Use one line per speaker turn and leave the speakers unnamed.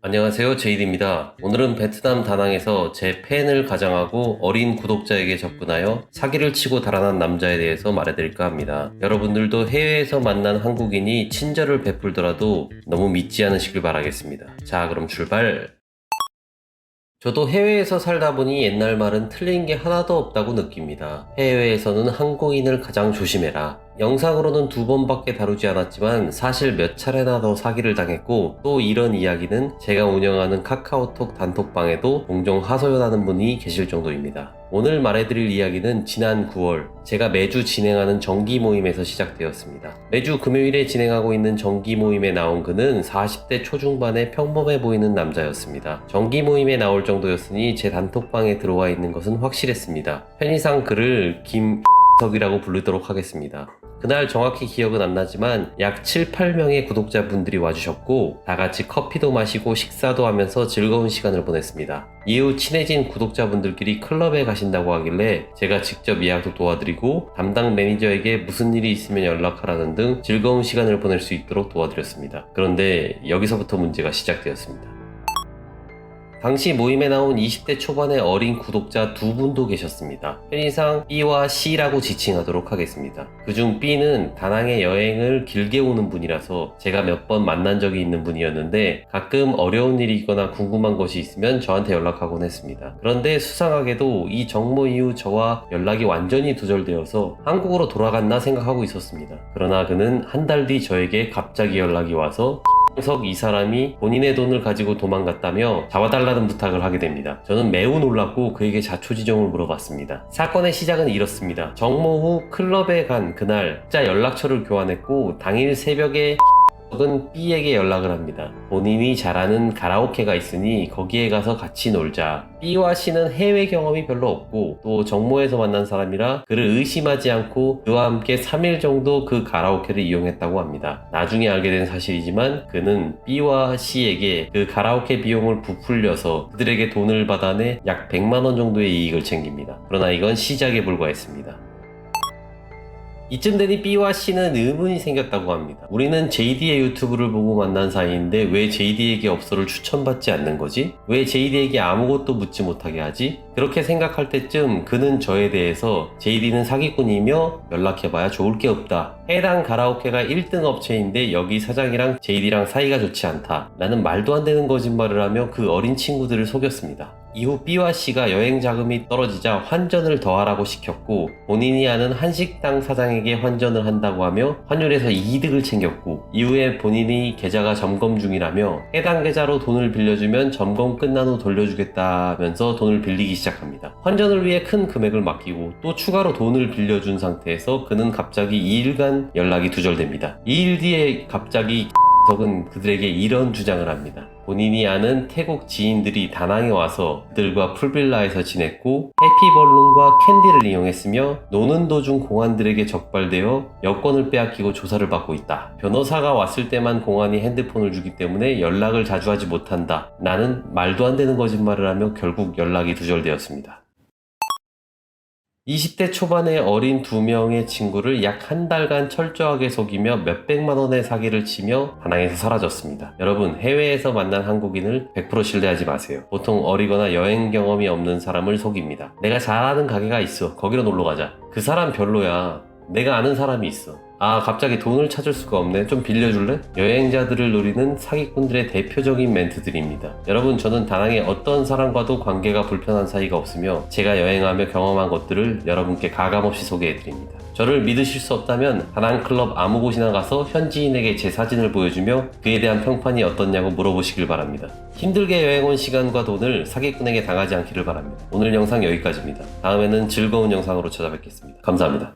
안녕하세요, 제이드입니다. 오늘은 베트남 다낭에서 제 팬을 가장하고 어린 구독자에게 접근하여 사기를 치고 달아난 남자에 대해서 말해드릴까 합니다. 여러분들도 해외에서 만난 한국인이 친절을 베풀더라도 너무 믿지 않으시길 바라겠습니다. 자, 그럼 출발! 저도 해외에서 살다 보니 옛날 말은 틀린 게 하나도 없다고 느낍니다. 해외에서는 한국인을 가장 조심해라. 영상으로는 2번밖에 다루지 않았지만 사실 몇 차례나 더 사기를 당했고, 또 이런 이야기는 제가 운영하는 카카오톡 단톡방에도 종종 하소연하는 분이 계실 정도입니다. 오늘 말해드릴 이야기는 지난 9월 제가 매주 진행하는 정기 모임에서 시작되었습니다. 매주 금요일에 진행하고 있는 정기 모임에 나온 그는 40대 초중반의 평범해 보이는 남자였습니다. 정기 모임에 나올 정도였으니 제 단톡방에 들어와 있는 것은 확실했습니다. 편의상 그를 김석이라고 부르도록 하겠습니다. 그날 정확히 기억은 안 나지만 약 7, 8명의 구독자분들이 와주셨고, 다같이 커피도 마시고 식사도 하면서 즐거운 시간을 보냈습니다. 이후 친해진 구독자분들끼리 클럽에 가신다고 하길래 제가 직접 예약도 도와드리고 담당 매니저에게 무슨 일이 있으면 연락하라는 등 즐거운 시간을 보낼 수 있도록 도와드렸습니다. 그런데 여기서부터 문제가 시작되었습니다. 당시 모임에 나온 20대 초반의 어린 구독자 2분도 계셨습니다. 편의상 B와 C라고 지칭하도록 하겠습니다. 그중 B는 다낭에 여행을 길게 오는 분이라서 제가 몇 번 만난 적이 있는 분이었는데, 가끔 어려운 일이 있거나 궁금한 것이 있으면 저한테 연락하곤 했습니다. 그런데 수상하게도 이 정모 이후 저와 연락이 완전히 두절되어서 한국으로 돌아갔나 생각하고 있었습니다. 그러나 그는 한 달 뒤 저에게 갑자기 연락이 와서 이 사람이 본인의 돈을 가지고 도망갔다며 잡아달라는 부탁을 하게 됩니다. 저는 매우 놀랐고 그에게 자초지종을 물어봤습니다. 사건의 시작은 이렇습니다. 정모 후 클럽에 간 그날 진짜 연락처를 교환했고, 당일 새벽에 은 B에게 연락을 합니다. 본인이 잘 아는 가라오케가 있으니 거기에 가서 같이 놀자. B와 C는 해외 경험이 별로 없고 또 정모에서 만난 사람이라 그를 의심하지 않고 그와 함께 3일 정도 그 가라오케를 이용했다고 합니다. 나중에 알게 된 사실이지만 그는 B와 C에게 그 가라오케 비용을 부풀려서 그들에게 돈을 받아내 약 100만원 정도의 이익을 챙깁니다. 그러나 이건 시작에 불과했습니다. 이쯤 되니 B와 C는 의문이 생겼다고 합니다. 우리는 JD의 유튜브를 보고 만난 사이인데 왜 JD에게 업소를 추천받지 않는 거지? 왜 JD에게 아무것도 묻지 못하게 하지? 그렇게 생각할 때쯤 그는 저에 대해서 JD는 사기꾼이며 연락해봐야 좋을 게 없다. 해당 가라오케가 1등 업체인데 여기 사장이랑 JD랑 사이가 좋지 않다. 라는 말도 안 되는 거짓말을 하며 그 어린 친구들을 속였습니다. 이후 B와 C가 여행 자금이 떨어지자 환전을 더하라고 시켰고, 본인이 아는 한식당 사장에게 환전을 한다고 하며 환율에서 이득을 챙겼고, 이후에 본인이 계좌가 점검 중이라며 해당 계좌로 돈을 빌려주면 점검 끝난 후 돌려주겠다면서 돈을 빌리기 시작합니다. 환전을 위해 큰 금액을 맡기고 또 추가로 돈을 빌려준 상태에서 그는 갑자기 2일간 연락이 두절됩니다. 2일 뒤에 갑자기 석은 그들에게 이런 주장을 합니다. 본인이 아는 태국 지인들이 다낭에 와서 그들과 풀빌라에서 지냈고 해피벌룬과 캔디를 이용했으며 노는 도중 공안들에게 적발되어 여권을 빼앗기고 조사를 받고 있다. 변호사가 왔을 때만 공안이 핸드폰을 주기 때문에 연락을 자주 하지 못한다. 나는 말도 안 되는 거짓말을 하며 결국 연락이 두절되었습니다. 20대 초반의 어린 2명의 친구를 약 한 달간 철저하게 속이며 몇백만 원의 사기를 치며 다낭에서 사라졌습니다. 여러분, 해외에서 만난 한국인을 100% 신뢰하지 마세요. 보통 어리거나 여행 경험이 없는 사람을 속입니다. 내가 잘 아는 가게가 있어. 거기로 놀러 가자. 그 사람 별로야. 내가 아는 사람이 있어. 아, 갑자기 돈을 찾을 수가 없네. 좀 빌려줄래? 여행자들을 노리는 사기꾼들의 대표적인 멘트들입니다. 여러분, 저는 다낭의 어떤 사람과도 관계가 불편한 사이가 없으며 제가 여행하며 경험한 것들을 여러분께 가감없이 소개해드립니다. 저를 믿으실 수 없다면 다낭 클럽 아무 곳이나 가서 현지인에게 제 사진을 보여주며 그에 대한 평판이 어떻냐고 물어보시길 바랍니다. 힘들게 여행 온 시간과 돈을 사기꾼에게 당하지 않기를 바랍니다. 오늘 영상 여기까지입니다. 다음에는 즐거운 영상으로 찾아뵙겠습니다. 감사합니다.